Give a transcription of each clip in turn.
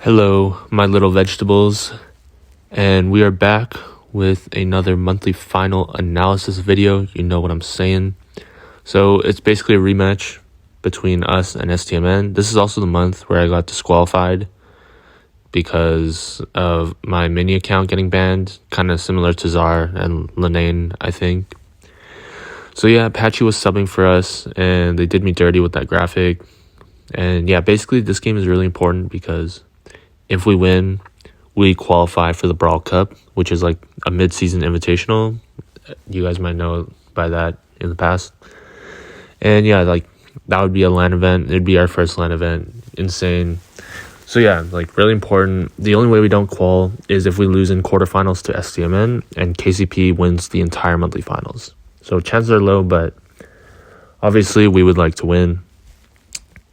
Hello, my little vegetables, and we are back with another monthly final analysis video. You know what I'm saying. So it's basically a rematch between us and Stmn. This is also the month where I got disqualified because of my mini account getting banned, kind of similar to Czar and Lenane, I think. So yeah, Patchy was subbing for us, and they did me dirty with that graphic. And yeah, basically this game is really important because if we win, we qualify for the Brawl Cup, which is like a mid-season invitational. You guys might know by that in the past. And yeah, like that would be a LAN event. It'd be our first LAN event. Insane. So yeah, like really important. The only way we don't qual is if we lose in quarterfinals to Stmn and KCP wins the entire monthly finals. So chances are low, but obviously we would like to win.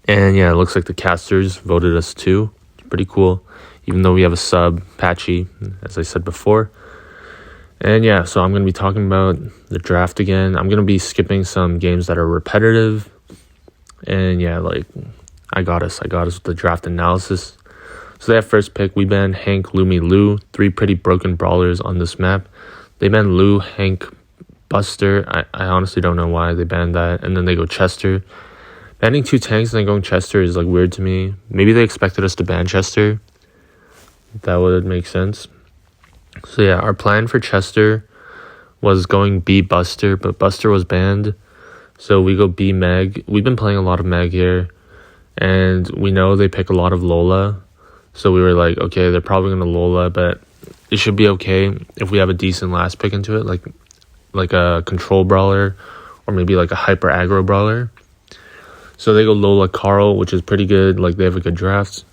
And yeah, it looks like the casters voted us too. Pretty cool, even though we have a sub, Patchy, as I said before. And yeah, so I'm going to be talking about the draft again. I'm going to be skipping some games that are repetitive. And yeah, like, I got us with the draft analysis. So they have first pick. We banned Hank, Lumi, Lou, 3 pretty broken brawlers on this map. They banned Lou, Hank, Buster. I honestly don't know why they banned that. And then they go Chester. Banning 2 tanks and then going Chester is like weird to me. Maybe they expected us to ban Chester. That would make sense. So yeah, our plan for Chester was going B Buster, but Buster was banned. So we go B Meg. We've been playing a lot of Meg here, and we know they pick a lot of Lola. So we were like, okay, they're probably going to Lola, but it should be okay if we have a decent last pick into it, like a control brawler or maybe like a hyper aggro brawler. So they go Lola Carl, which is pretty good. Like, they have a good draft.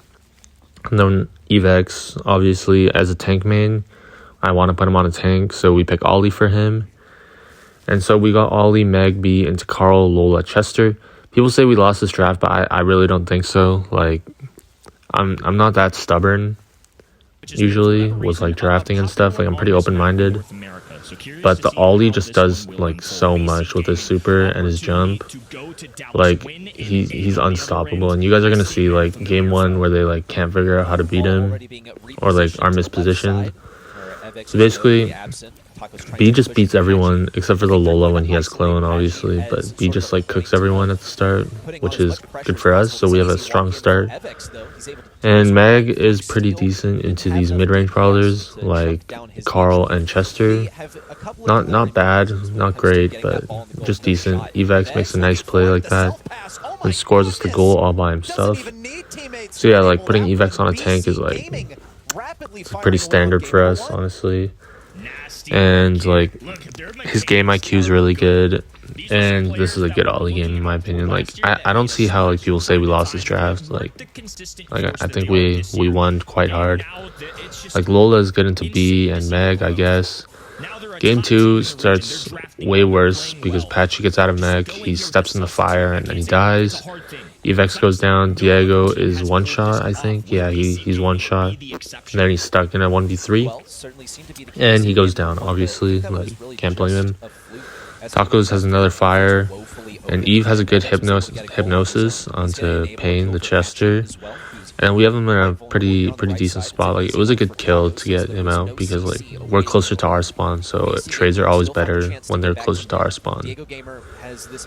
And then Evex, obviously, as a tank main. I want to put him on a tank, so we pick Ollie for him. And so we got Ollie, Meg, B, into Carl, Lola, Chester. People say we lost this draft, but I really don't think so. Like, I'm not that stubborn, usually, with, like, drafting and stuff. Like, I'm pretty open-minded. But the Ollie just does like so much with his super and his jump. Like he's unstoppable, and you guys are gonna see like game 1 where they like can't figure out how to beat him or like are mispositioned. So basically B just beats everyone except for the Lola when he has clone, obviously, but B just like cooks everyone at the start, which is good for us, so we have a strong start. And Meg is pretty decent into these mid-range brawlers like Carl and Chester. Not bad, not great, but just decent. Evex makes a nice play like that and scores us the goal all by himself. So yeah, like putting Evex on a tank is like it's pretty standard for us, honestly. And like his game IQ is really good, and this is a good Ollie game in my opinion. Like I don't see how like people say we lost this draft. Like I think we won quite hard. Like Lola is good into B and Meg, I guess. Game 2 starts way worse because Patchy gets out of Meg, he steps in the fire and then he dies. Evex goes down, Diego is one shot, I think. Yeah, he's one shot. And then he's stuck in a 1v3. And he goes down, obviously. Like, can't blame him. Tacos has another fire. And Eve has a good hypnosis onto Pain, the Chester. And we have him in a pretty decent spot. Like, it was a good kill to get him out because like we're closer to our spawn, so trades are always better when they're closer to our spawn.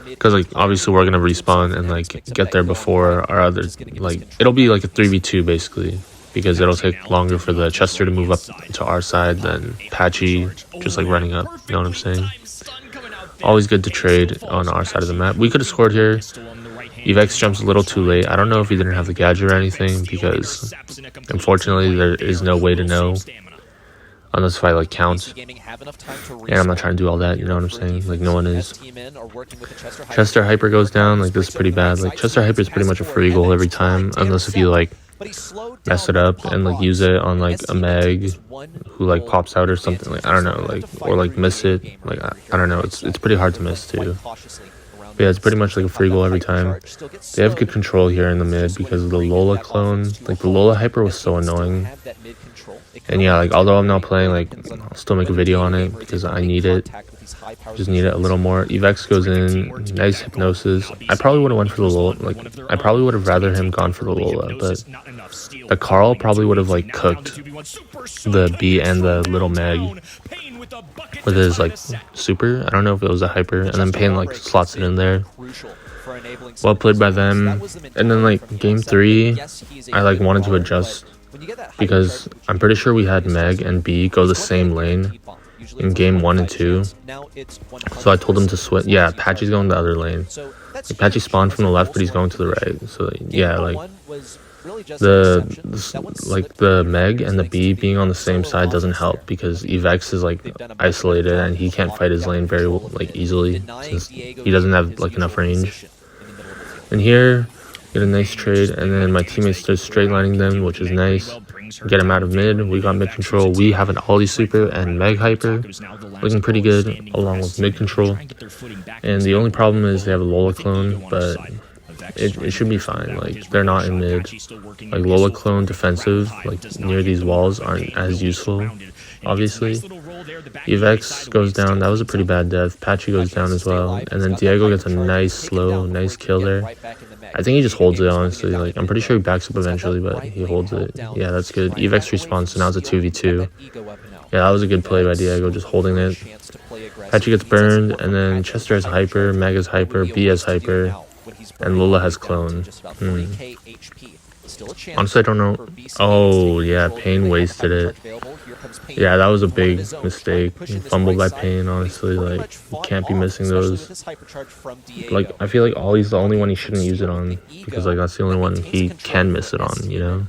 Because like obviously we're gonna respawn and like get there before our other, like it'll be like a 3v2 basically, because it'll take longer for the Chester to move up to our side than Patchy just like running up. You know what I'm saying? Always good to trade on our side of the map. We could have scored here. Evex jumps a little too late. I don't know if he didn't have the gadget or anything because unfortunately there is no way to know unless if I like count. And I'm not trying to do all that, you know what I'm saying? Like no one is. Chester Hyper goes down, like this is pretty bad. Like Chester Hyper is pretty much a free goal every time unless if you like mess it up and like use it on like a Meg who like pops out or something, like I don't know, like or like miss it. Like I don't know, it's pretty hard to miss too. But yeah, it's pretty much like a free goal every time. They have good control here in the mid because of the Lola clone. Like the Lola Hyper was so annoying. And yeah, like although I'm not playing, like I'll still make a video on it because I need it. Just need it a little more. Evex goes in, nice hypnosis. I probably would have went for the Lola. Like, I probably would have rather him gone for the Lola, but the Carl probably would have like cooked the B and the little Meg with his like super. I don't know if it was a hyper, and then Payne like slots it in there. Well played by them. And then like game 3, I like wanted to adjust because I'm pretty sure we had Meg and B go the same lane in game 1 and 2. So I told him to switch. Yeah, Patchy's going the other lane. Like, Patchy spawned from the left, but he's going to the right. So yeah, like the Meg and the B being on the same side doesn't help because Evex is like isolated and he can't fight his lane very like easily since he doesn't have like enough range. And here, get a nice trade, and then my teammates just straight lining them, which is nice. Get him out of mid. We got mid control. We have an Ollie super and Meg hyper, looking pretty good along with mid control. And the only problem is they have a Lola clone, but it should be fine. Like, they're not in mid. Like, Lola clone defensive, like near these walls, aren't as useful, obviously. Evex goes down. That was a pretty bad death. Patchy goes down as well. And then Diego gets a nice kill there. I think he just holds it, honestly. Like, I'm pretty sure he backs up eventually, but he holds it. Yeah, that's good. Evex respawns, so now it's a 2v2. Yeah, that was a good play by Diego, just holding it. Patchy gets burned, and then Chester has hyper, Meg has hyper, B has hyper, and Lola has clone. Honestly, I don't know. Oh, yeah, Payne wasted it. Yeah, that was a big mistake. Fumbled by Payne, honestly. Like, you can't be missing those. Like, I feel like Ollie's the only one he shouldn't use it on, because, like, that's the only one he can miss it on, you know?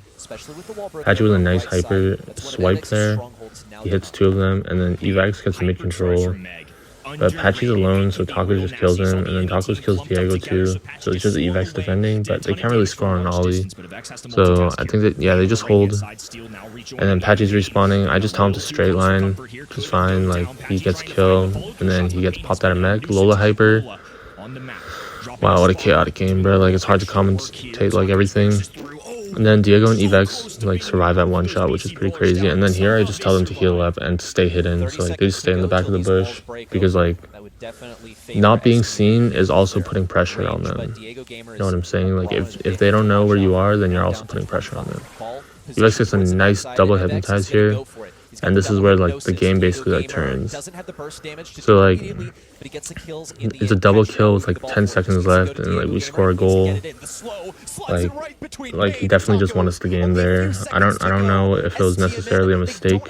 Patchy with a nice hyper swipe there. He hits 2 of them, and then Evax gets mid control. But Patchy's alone, so Taco just kills him, and then Taco kills Diego too. So it's just Evex defending, but they can't really score on Ollie. So I think that, yeah, they just hold. And then Patchy's respawning. I just tell him to straight line, which is fine. Like, he gets killed, and then he gets popped out of mech. Lola hyper. Wow, what a chaotic game, bro. Like, it's hard to commentate, like, everything. And then Diego and Evex like survive at one shot, which is pretty crazy. And then here I just tell them to heal up and stay hidden. So like they just stay in the back of the bush because like not being seen is also putting pressure on them. You know what I'm saying? Like if they don't know where you are, then you're also putting pressure on them. Evex gets a nice double hypnotize here. And this is where like the game basically like turns. So like it's a double kill with like 10 seconds left, and like we score a goal. Like he definitely just won us the game there. I don't know if it was necessarily a mistake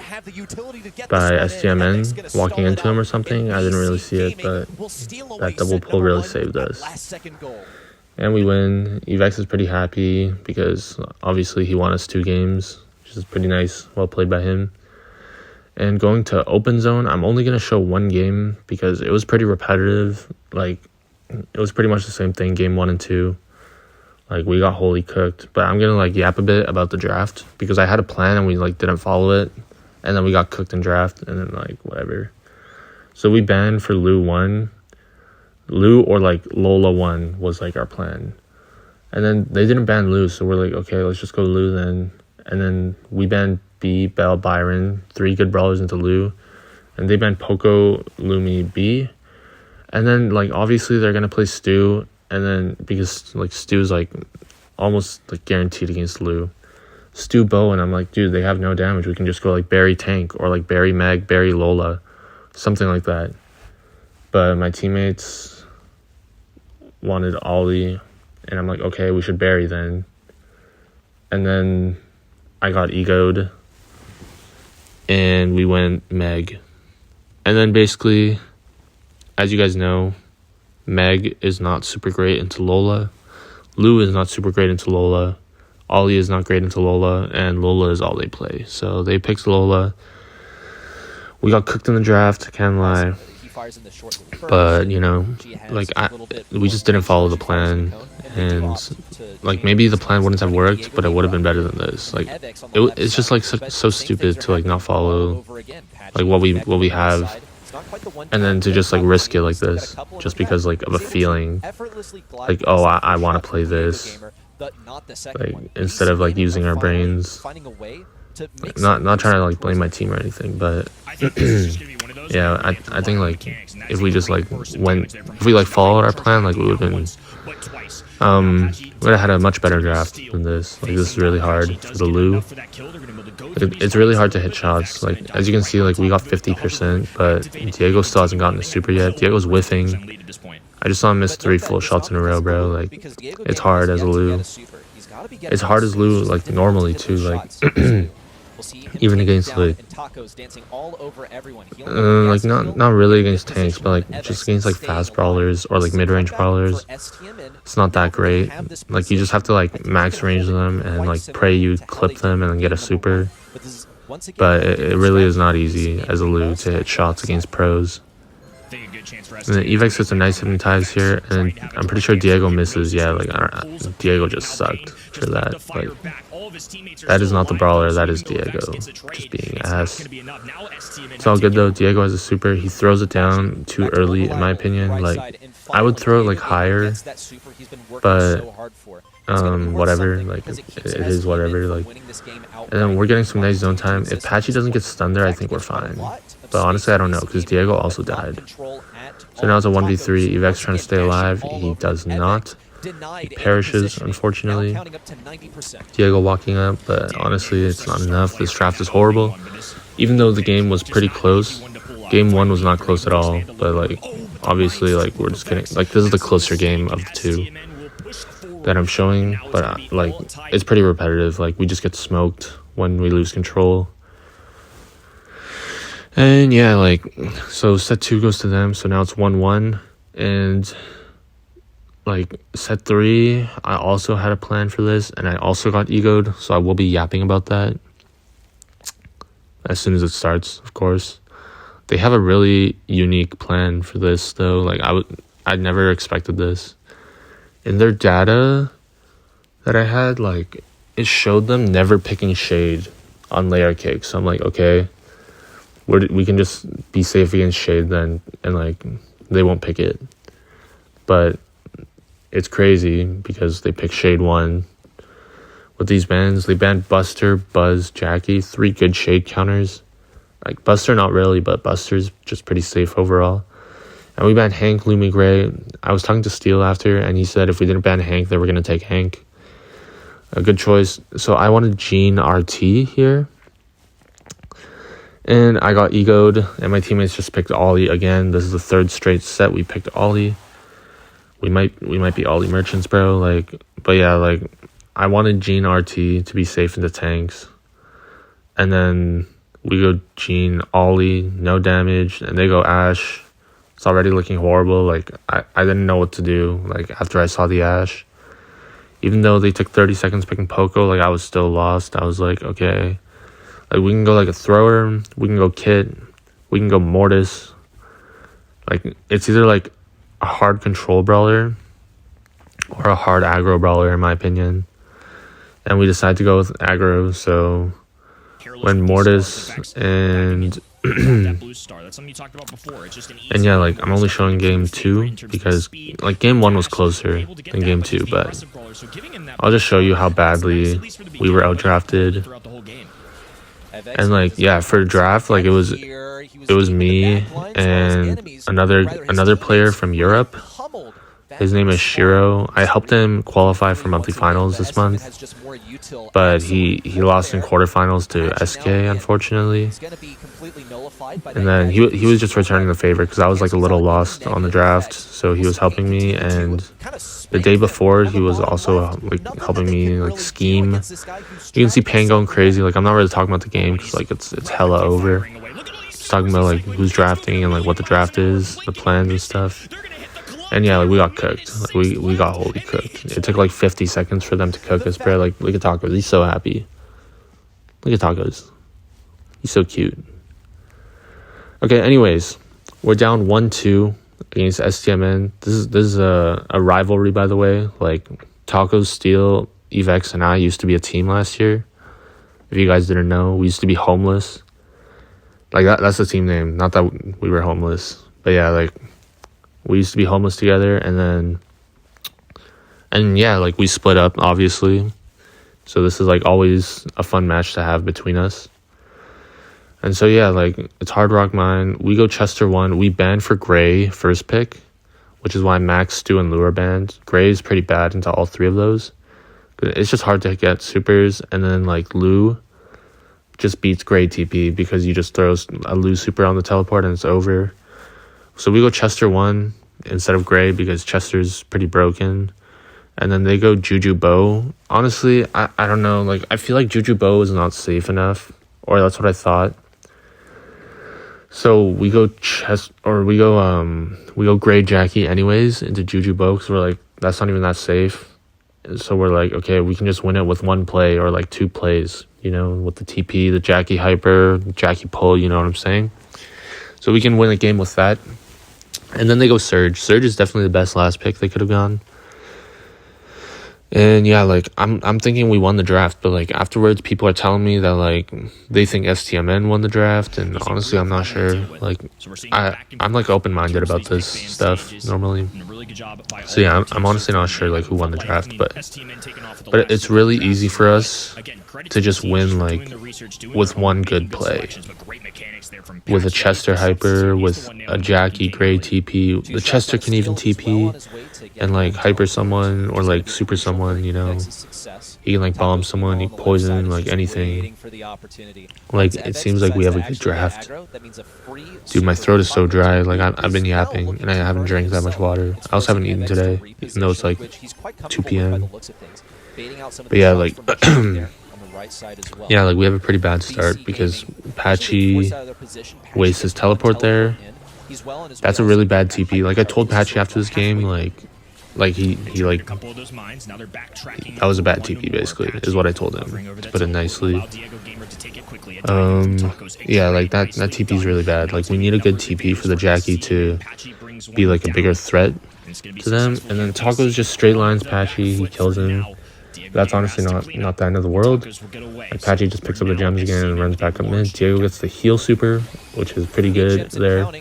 by Stmn walking into him or something. I didn't really see it, but that double pull really saved us. And we win. Evex is pretty happy because obviously he won us 2 games, which is pretty nice. Well played by him. And going to open zone, I'm only going to show 1 game because it was pretty repetitive. Like, it was pretty much the same thing, game 1 and 2. Like, we got wholly cooked. But I'm going to, like, yap a bit about the draft because I had a plan and we, like, didn't follow it. And then we got cooked in draft and then, like, whatever. So we banned for Lu 1. Lu or, like, Lola 1 was, like, our plan. And then they didn't ban Lu, so we're like, okay, let's just go Lu then. And then we banned B, Bell, Byron, 3 good brawlers into Lu, and they banned Poco, Lumi, B, and then like obviously they're gonna play Stu, and then because like Stu's like almost like guaranteed against Lu, Stu Bo, and I'm like, dude, they have no damage. We can just go like Barry Tank or like Barry Meg, Barry Lola, something like that. But my teammates wanted Ollie, and I'm like, okay, we should Barry then, and then I got egoed. And we went Meg. And then basically, as you guys know, Meg is not super great into Lola. Lu is not super great into Lola. Ollie is not great into Lola. And Lola is all they play. So they picked Lola. We got cooked in the draft, can't lie. But, you know, like we just didn't follow the plan. And like maybe the plan wouldn't have worked, but it would have been better than this. Like it's just like so stupid to like not follow like what we have, and then to just like risk it like this just because like of a feeling like, oh, I want to play this, like instead of like using our brains. Like, not trying to like blame my team or anything, but yeah, I think like if we just like if we like followed our plan, like we would have been we would have had a much better draft than this. Like this is really hard for the Lou. It's really hard to hit shots. Like as you can see, like we got 50%, but Diego still hasn't gotten a super yet. Diego's whiffing. I just saw him miss 3 full shots in a row, bro. Like it's hard as a Lou. It's hard as Lou, like normally too. Like even against like not really against tanks, but like just against like fast brawlers or like mid-range brawlers, it's not that great. Like you just have to like max range them and like pray you clip them and then get a super. But it really is not easy as a Lou to hit shots against pros. And then Evex gets a nice hypnotize here, and I'm pretty sure Diego misses. Yeah, like Diego just sucked for that. Like that is not the brawler, that is Diego just being ass. It's all good though. Diego has a super. He throws it down too early, in my opinion. Like I would throw it like higher, but whatever. Like it is whatever. Like, and then we're getting some nice zone time. If Patchy doesn't get stunned there, I think we're fine. But honestly, I don't know, because Diego also died. So now it's a 1v3. Evex trying to stay alive. He does not. He perishes, unfortunately. Diego walking up, but honestly, it's not enough. This draft is horrible. Even though the game was pretty close. Game 1 was not close at all. But, like, obviously, like, we're just kidding. Like, this is the closer game of the two that I'm showing. But, like, it's pretty repetitive. Like, we just get smoked when we lose control. And yeah, like, so set 2 goes to them, so now it's 1-1, and like set 3, I also had a plan for this, and I also got egoed, so I will be yapping about that as soon as it starts, of course. They have a really unique plan for this, though. Like, I never expected this. In their data that I had, like, it showed them never picking shade on layer cake, so I'm like, okay, we can just be safe against shade then, and like they won't pick it. But it's crazy because they pick shade 1 with these bans. They banned Buster, Buzz, Jackie, 3 good shade counters. Like Buster, not really, but Buster's just pretty safe overall. And we banned Hank, Lumi Gray. I was talking to Steel after, and he said if we didn't ban Hank, they were gonna take Hank. A good choice. So I wanted Gene RT here. And I got egoed, and my teammates just picked Ollie again. This is the 3rd straight set we picked Ollie. We might be Ollie merchants, bro. Like, but yeah, like I wanted Gene RT to be safe in the tanks, and then we go Gene Ollie, no damage, and they go Ash. It's already looking horrible. Like I didn't know what to do. Like after I saw the Ash, even though they took 30 seconds picking Poco, like I was still lost. I was like, okay. Like, we can go, like, a thrower, we can go Kit, we can go Mortis. Like, it's either, like, a hard control brawler or a hard aggro brawler, in my opinion. And we decided to go with aggro, so when Mortis and... and yeah, like, I'm only showing game 2 because, like, game 1 was closer than game 2, but I'll just show you how badly we were outdrafted. And like, yeah, for draft, like it was me and another player from Europe. His name is Shiro. I helped him qualify for monthly finals this month, but he lost in quarterfinals to SK, unfortunately. And then he was just returning the favor because I was like a little lost on the draft, so he was helping me. And the day before, he was also like helping me like scheme. You can see Pan going crazy. Like, I'm not really talking about the game because like it's hella over. Just talking about like who's drafting and like what the draft is, the plans and stuff. And yeah, like we got cooked. Like we got wholly cooked. It took like 50 seconds for them to cook us, bro. Like, look at Tacos. He's so happy. Look at Tacos. He's so cute. Okay, anyways, we're down 1-2 against Stmn. This is a rivalry, by the way. Like, Tacos, Steel, Evex, and I used to be a team last year. If you guys didn't know, we used to be homeless. Like, that's the team name. Not that we were homeless. But yeah, like, we used to be homeless together, and yeah, like, we split up, obviously. So this is, like, always a fun match to have between us. And so yeah, like it's Hard Rock Mine. We go Chester 1. We banned for Gray first pick, which is why Max, Stu, and Lou are banned. Gray is pretty bad into all 3 of those. It's just hard to get supers, and then like Lou just beats Gray TP because you just throw a Lou super on the teleport and it's over. So we go Chester 1 instead of Gray because Chester's pretty broken. And then they go Juju Bow. Honestly, I don't know. Like I feel like Juju Bow is not safe enough, or that's what I thought. So we go we go Gray Jackie anyways into Juju Bow because we're like, that's not even that safe. So we're like, okay, we can just win it with 1 play or like 2 plays, with the TP, the Jackie hyper, Jackie pull, you know what I'm saying? So we can win a game with that. And then they go Surge. Surge is definitely the best last pick they could have gone. And yeah, like I'm thinking we won the draft, but like afterwards people are telling me that like they think Stmn won the draft, and honestly I'm not sure. Like I'm like open-minded about this stuff normally. So yeah, I'm honestly not sure like who won the draft, but it's really easy for us to just win like with 1 good play. With a Chester hyper, with a Jackie Gray TP. The Chester can even TP and like hyper someone or like super someone, He can like bomb someone, he poison, like anything. Like it seems like we have a good draft. Dude, my throat is so dry. Like I've been yapping and I haven't drank that much water. I also haven't eaten today, even though it's like 2 p.m. But yeah, like yeah, like we have a pretty bad start because Patchy wastes his teleport there. That's a really bad TP. Like I told Patchy after this game, like he like that was a bad TP basically, is what I told him, to put it nicely. Yeah, like that TP is really bad. Like we need a good TP for the Jackie to be like a bigger threat to them. And then Taco's just straight lines Patchy, he kills him. That's honestly not the end of the world. Like Patchy just picks up the gems again and runs back up mid. Diego gets the heal super, which is pretty good there.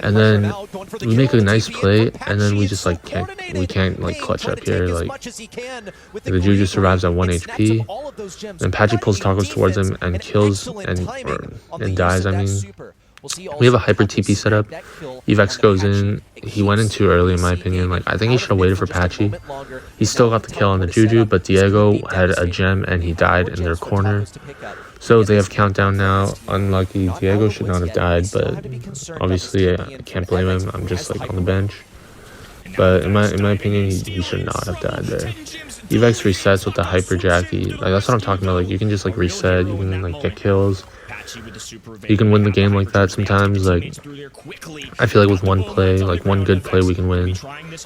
And then we make a nice play, and then we just like can't like clutch up here. Like the Juju survives at 1 HP. Then Patchy pulls Tacos towards him and kills and dies. I mean, we have a hyper TP setup. Evex goes in. He went in too early in my opinion. Like I think he should have waited for Patchy. He still got the kill on the Juju, but Diego had a gem and he died in their corner. So they have countdown now. Unlucky. Diego should not have died, but obviously I can't blame him. I'm just like on the bench. But in my opinion, he should not have died there. Evex resets with the hyper Jackie. Like that's what I'm talking about. Like you can just like reset. You can like get kills. You can win the game like that sometimes. Like I feel like with 1 play, like 1 good play, we can win.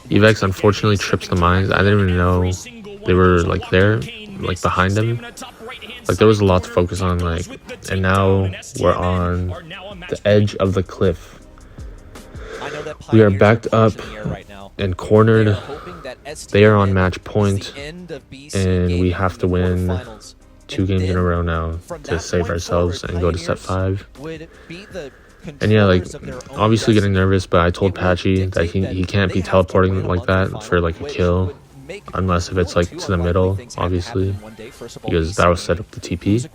Evex unfortunately trips the mines. I didn't even know they were like there, like behind him. Like there was a lot to focus on. Like, and now we're on the edge of the cliff. We are backed up and cornered. They are on match point, and we have to win 2 games in a row now to save ourselves and go to set 5. And yeah, like obviously getting nervous, but I told Patchy that he can't be teleporting like that for like a kill, unless if it's like to the middle, obviously, because that will set up the TP.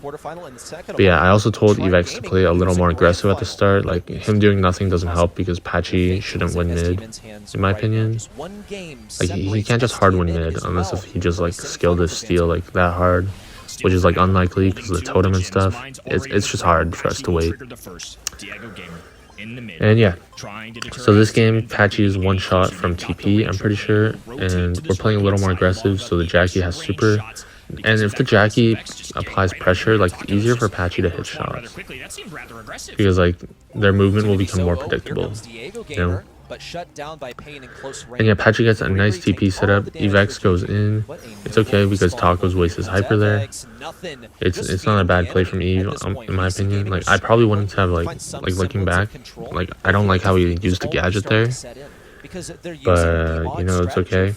But yeah, I also told Evex to play a little more aggressive at the start. Like him doing nothing doesn't help because Patchy shouldn't win mid, in my opinion. Like he can't just hard win mid unless if he just like skilled his steal like that hard, which is like unlikely because of the totem and stuff. It's just hard for us to wait. And yeah, so this game, Patchy is 1 shot from TP, I'm pretty sure, and we're playing a little more aggressive, so the Jackie has super, and if the Jackie applies pressure, like it's easier for Patchy to hit shots, because like their movement will become more predictable, And yeah, Patchy gets a nice TP setup. Evex goes in. It's okay because Tacos wastes his hyper there. It's not a bad play from Eve, in my opinion. Like I probably wouldn't have like looking back. Like I don't like how he used the gadget there. But it's okay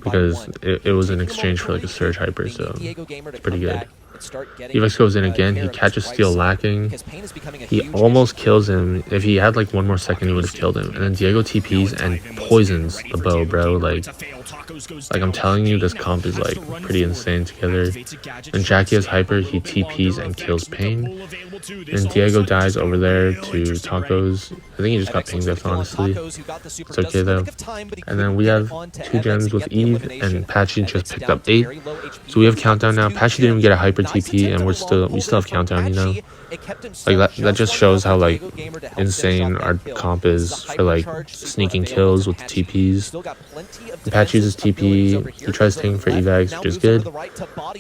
because it was in exchange for like a surge hyper, so it's pretty good. Evex goes in again. He catches steal lacking. He almost kills him. If he had like 1 more second, he would have killed him. And then Diego TPs and poisons the bow, bro. Like I'm telling you, this comp is like pretty insane together. And Jackie has hyper. He TPs and kills Pain. And Diego dies over there to Tacos. I think he just got pinged us, honestly. It's okay though. And then we have 2 gems with Eve, and Patchy just picked up 8. So we have countdown now. Patchy didn't even get a hyper TP, and we still have countdown, you know. Like that just shows how like insane our comp is for like sneaking kills with TPs. Patch uses TP, he tries taking for evacs, which is good.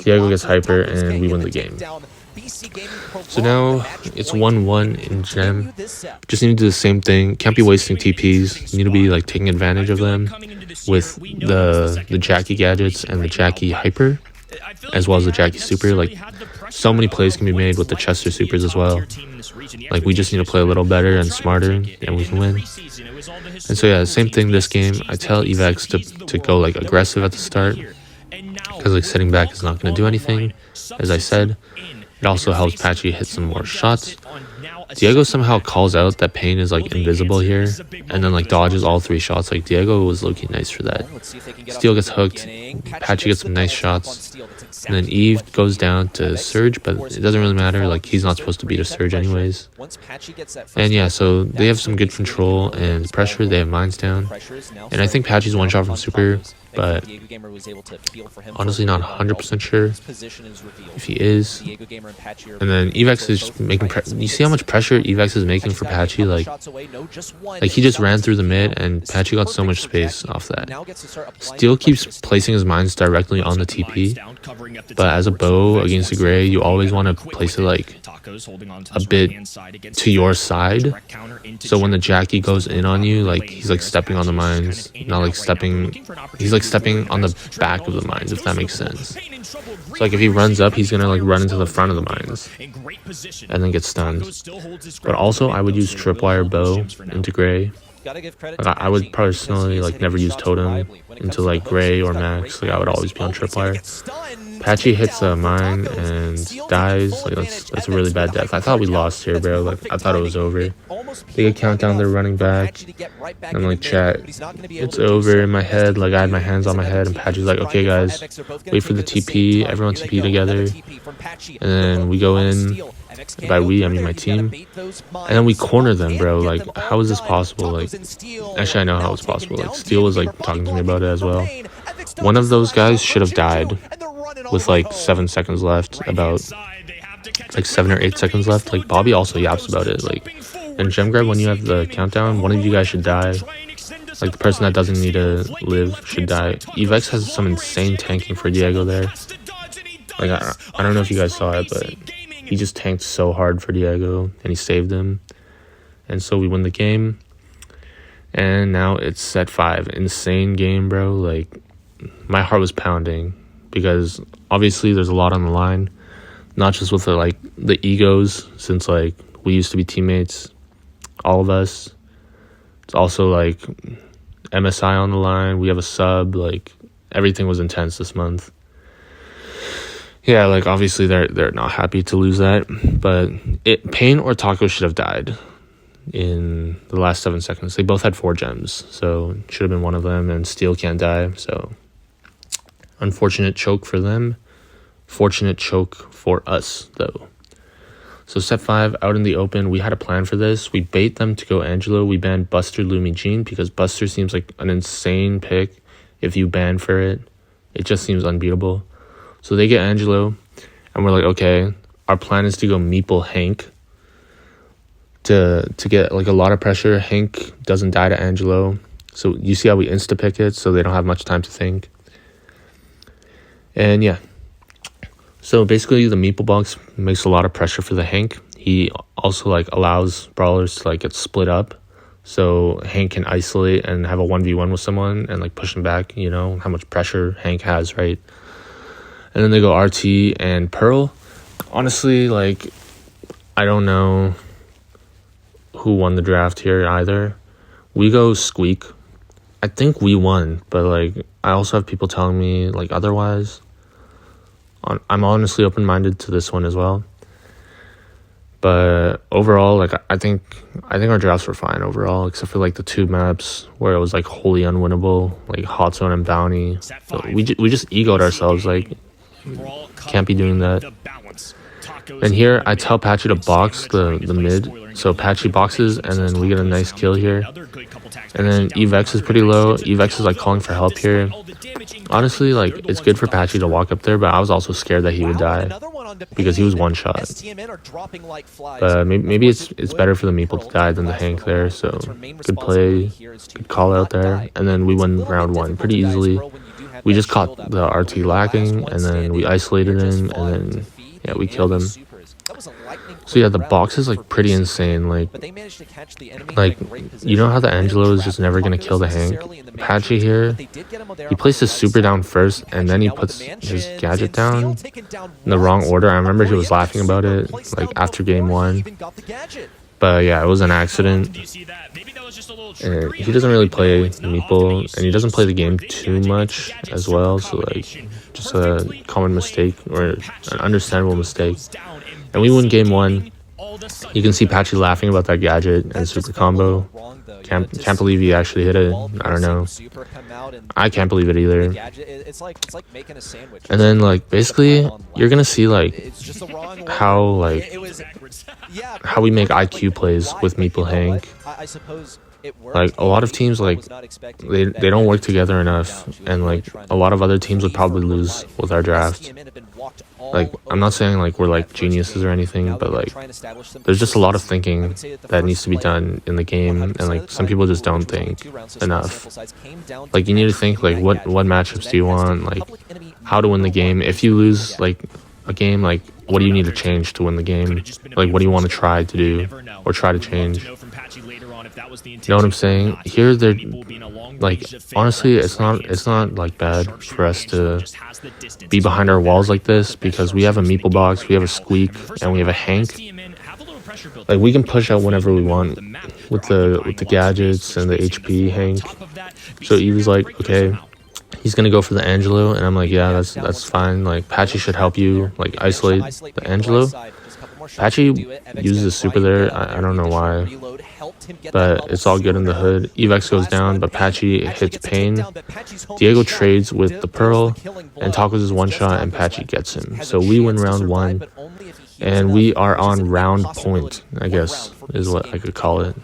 Diego gets hyper, and we win the game. So now it's 1-1 in gem. Just need to do the same thing. Can't be wasting TPs. Need to be like taking advantage of them with the Jackie gadgets and the Jackie hyper, as well as the Jackie super. Like so many plays can be made with the Chester supers as well. Like we just need to play a little better and smarter, and we can win. And so yeah, same thing this game. I tell evacs to go like aggressive at the start, because like sitting back is not going to do anything, as I said. It also helps Patchy hit some more shots. Diego somehow calls out that Pain is like invisible here, and then like dodges all 3 shots. Like Diego was low-key nice for that. Steel gets hooked, Patchy gets some nice shots, and then Eve goes down to Surge, but it doesn't really matter. Like he's not supposed to beat a Surge anyways. And yeah, so they have some good control and pressure. They have mines down, and I think Patchy's one shot from super, but honestly not 100% sure if he is. And then Evex is just making you see how much pressure Evex is making for Patchy. Like he just ran through the mid, and Patchy got so much space off that. Steel keeps placing his mines directly on the TP, but as a bow against a gray, you always want to place it like a bit to your side, so when the Jackie goes in on you, like he's like stepping on the mines, not like stepping, he's like stepping on the back of the mines, if that makes sense. So like if he runs up, he's gonna like run into the front of the mines and then get stunned. But also I would use tripwire bow into gray. Like I would personally like never use totem into like gray or max. Like I would always be on tripwire. Patchy hits a mine and dies. Like that's a really bad death. I thought we lost here, bro. Like I thought it was over. They get countdown, they're running back. And I'm like, chat, it's over in my head. Like I had my hands on my head, and Patchy's like, okay guys, wait for the TP. Everyone TP together. And then we go in. By we, I mean my team. And then we corner them, bro. Like, how is this possible? Like, actually, I know how it's possible. Like, Steel was, like, talking to me about it as well. One of those guys should have died with, like, 7 seconds left. About, like, 7 or 8 seconds left. Like, Bobby also yaps about it. Like, in Gem Grab, when you have the countdown, one of you guys should die. Like, the person that doesn't need to live should die. Evex has some insane tanking for Diego there. Like, I don't know if you guys saw it, but he just tanked so hard for Diego, and he saved him. And so we win the game. And now it's set 5. Insane game, bro. Like, my heart was pounding, because obviously there's a lot on the line. Not just with the egos, since like we used to be teammates, all of us. It's also like MSI on the line. We have a sub. Like, everything was intense this month. Yeah, like obviously they're not happy to lose that, but Pain or Taco should have died in the last 7 seconds. They both had 4 gems, so it should have been one of them, and Steel can't die, so unfortunate choke for them. Fortunate choke for us, though. So set 5, out in the open. We had a plan for this. We bait them to go Angelo. We banned Buster, Lumi, Jean, because Buster seems like an insane pick. If you ban for it, it just seems unbeatable. So they get Angelo, and we're like, okay, our plan is to go Meeple Hank to get like a lot of pressure. Hank doesn't die to Angelo. So you see how we insta-pick it, so they don't have much time to think. And yeah. So basically the Meeple box makes a lot of pressure for the Hank. He also like allows brawlers to like get split up, so Hank can isolate and have a 1v1 with someone and like push him back, you know, how much pressure Hank has, right? And then they go RT and Pearl. Honestly, like, I don't know who won the draft here either. We go Squeak. I think we won, but like I also have people telling me like otherwise. I'm honestly open-minded to this one as well. But overall, like I think our drafts were fine overall, except for like the 2 maps where it was like wholly unwinnable, like Hot Zone and Bounty. So we just egoed ourselves, like can't be doing that. And here I tell Patchy to box the mid. So Patchy boxes, and then we get a nice kill here. And then Evex is pretty low. Evex is like calling for help here. Honestly, like, it's good for Patchy to walk up there, but I was also scared that he would die because he was one shot. But maybe it's better for the Meeple to die than the Hank there. So good play, good call out there. And then we win round 1 pretty easily. We just caught the RT lacking, and then we isolated him, and then yeah, we killed him. So yeah, the box is like pretty insane. Like you know how the Angelo is just never gonna kill the Hank? Patchy here, he placed his super down first, and then he puts his gadget down in the wrong order. I remember he was laughing about it like after game 1. But yeah, it was an accident. And he doesn't really play Meeple, and he doesn't play the game too much as well. So like, just a common mistake or an understandable mistake. And we win game 1. You can see Patchy laughing about that gadget and super combo. Can't believe he actually hit it. I don't know. I can't believe it either. And then like basically you're gonna see like how we make IQ plays with Meeple Hank. Like a lot of teams, like they don't work together enough, and like a lot of other teams would probably lose with our draft. Like, I'm not saying like we're like geniuses or anything, but like there's just a lot of thinking that needs to be done in the game, and like some people just don't think enough. Like you need to think like what matchups do you want, like how to win the game. If you lose like a game, like what do you need to change to win the game? Like what do you want to try to do or try to change? You know what I'm saying? Here they're like, honestly, it's not like bad for us to be behind our walls like this, because we have a Meeple box, we have a Squeak, and we have a Hank. Like we can push out whenever we want with the gadgets and the HP Hank. So he was like, okay, he's gonna go for the Angelo, and I'm like, yeah, that's fine. Like Patchy should help you like isolate the Angelo. Patchy uses a super there. I don't know why, but it's all good in the hood. Evex goes down, but Patchy hits Pain. Diego trades with the Pearl, and Tacos is one shot, and Patchy gets him. So we win round 1, and we are on round point, I guess, is what I could call it.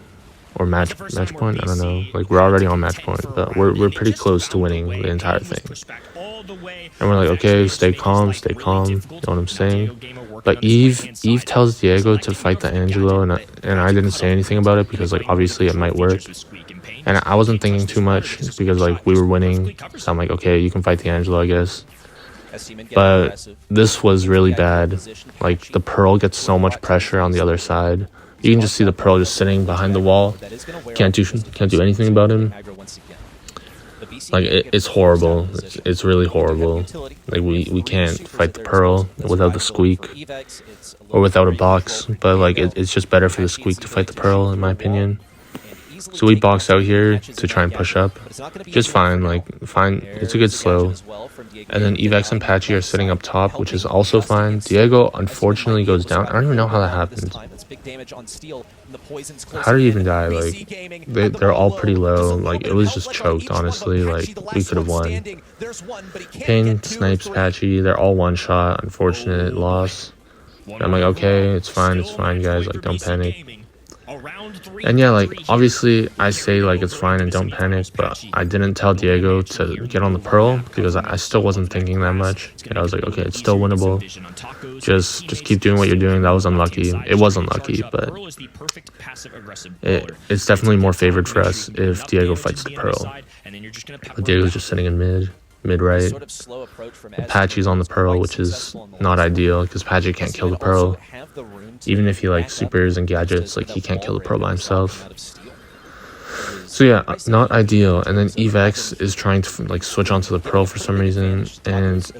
Or match point, I don't know. Like we're already on match point, but we're pretty close to winning the entire thing. And we're like, okay, stay calm, you know what I'm saying? But Eve tells Diego to fight the Angelo, and I didn't say anything about it because like obviously it might work. And I wasn't thinking too much because like we were winning, so I'm like, okay, you can fight the Angelo, I guess. But this was really bad. Like the Pearl gets so much pressure on the other side. You can just see the Pearl just sitting behind the wall. Can't do anything about him. Like it's horrible. It's really horrible. Like we can't fight the Pearl without the Squeak or without a box. But like it's just better for the Squeak to fight the Pearl, in my opinion. So we box out here to try and push up. Just fine, like fine. It's a good slow. And then Evex and Patchy are sitting up top, which is also fine. Diego unfortunately goes down. I don't even know how that happened. How did he even die? Like they're all pretty low. Like it was just choked, honestly. Like we could have won. Pain snipes Patchy. They're all one shot. Unfortunate loss. I'm like, okay, it's fine, guys. Like don't panic. And yeah, like obviously I say like it's fine and don't panic, but I didn't tell Diego to get on the Pearl because I still wasn't thinking that much. And I was like, okay, it's still winnable. Just keep doing what you're doing. That was unlucky. It was unlucky, but it's definitely more favored for us if Diego fights the Pearl. But Diego's just sitting in mid right. Patchy's on the Pearl, which is not ideal because Patchy can't kill the Pearl. Even if he like supers and gadgets, like he can't kill the Pearl by himself. So yeah, not ideal. And then Evex is trying to like switch onto the Pearl for some reason, and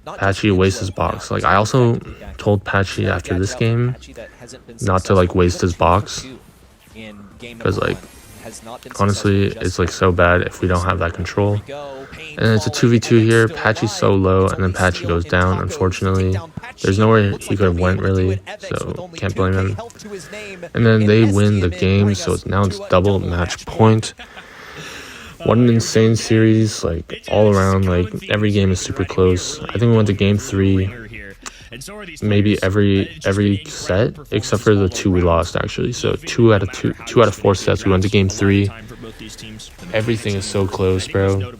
Patchy wastes his box. Like I also told Patchy after this game not to like waste his box, because like honestly it's like so bad if we don't have that control. And it's a 2v2 here. Patchy's so low, and then Patchy goes down, unfortunately. There's nowhere he could have went, really, so can't blame him. And then they win the game, so now it's double match point. What an insane series, like, all around, like, every game is super close. I think we went to game 3, maybe every set except for the 2 we lost actually. So 2 out of 4 sets we went to game 3. Everything is so close, bro.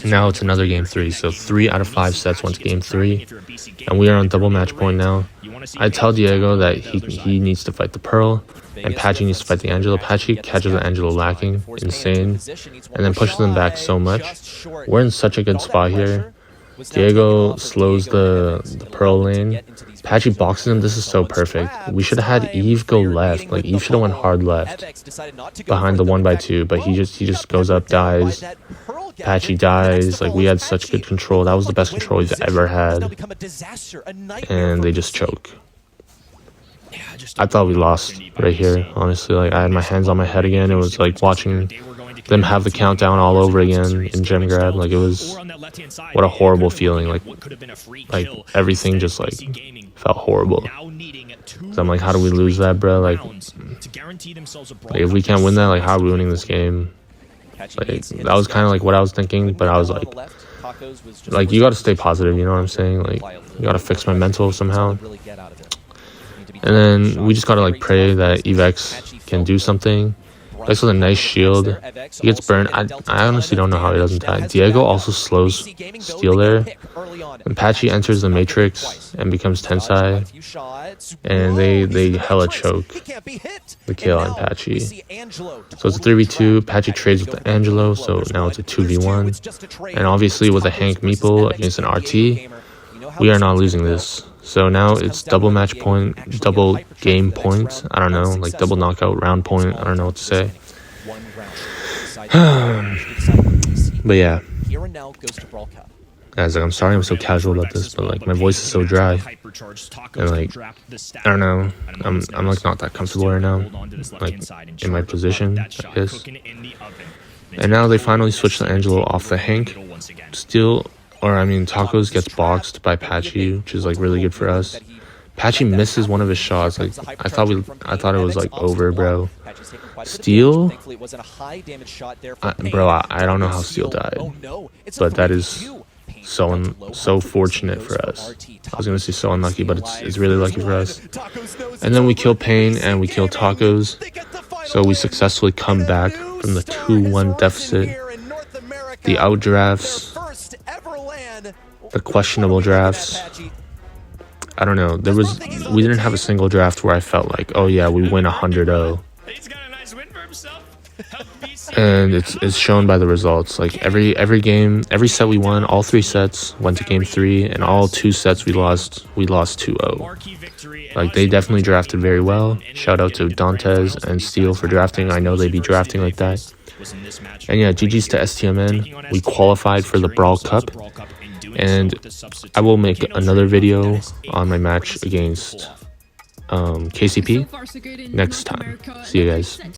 Now it's another game 3, so 3 out of 5 sets went to game 3, and we are on double match point now. I tell Diego that he needs to fight the Pearl, and Patchy needs to fight the Angelo. Patchy catches the Angelo lacking, insane, and then pushes them back so much. We're in such a good spot here. Diego slows the Pearl lane. Patchy boxes him. This is so perfect. We should have had Eve go left. Like, Eve should have went hard left behind the 1x2, but he just goes up, dies. Patchy dies. Like, we had such good control. That was the best control we've ever had. And they just choke. I thought we lost right here, honestly. Like, I had my hands on my head again. It was like watching them have the countdown all over again in gem grab. Like, it was, what a horrible feeling. Like everything just like felt horrible. So I'm like, how do we lose that, bro? Like if we can't win that, like, how are we winning this game? Like, that was kind of like what I was thinking, but I was like you gotta stay positive, you know what I'm saying? Like, you gotta fix my mental somehow. And then we just gotta like pray that EVX can do something. Plays with a nice shield. He gets burned. I honestly don't know how he doesn't die. Diego also slows Steel there. And Patchy enters the Matrix and becomes Tensai. And they hella choke the kill on Patchy. So it's a 3v2. Patchy trades with the Angelo, so now it's a 2v1. And obviously with a Hank Meeple against an RT, we are not losing this. So now it's double match point, double game point. I don't know, like double knockout round point. I don't know what to say. But yeah. Guys, like, I'm sorry I'm so casual about this, but like my voice is so dry. And like, I don't know. I'm like not that comfortable right now. Like in my position, I guess. And now they finally switch the Angelo off the Hank. Still, or I mean, Tacos gets boxed by Patchy, which is like really good for us. Patchy misses one of his shots. Like, I thought it was like over, bro. Steel, bro, I don't know how Steel died, but that is so fortunate for us. I was gonna say so unlucky, but it's really lucky for us. And then we kill Pain and we kill Tacos, so we successfully come back from the 2-1 deficit. The out drafts, the questionable drafts, I don't know. We didn't have a single draft where I felt like, oh yeah, we win 100-0. And it's shown by the results. Like every game, every set we won, all 3 sets went to game 3, and all 2 sets we lost 2-0. Like, they definitely drafted very well. Shout out to Dantes and Steel for drafting. I know they'd be drafting like that. And yeah, GG's to Stmn. We qualified for the Brawl Cup, and I will make another video on my match against KCP next time. See you guys.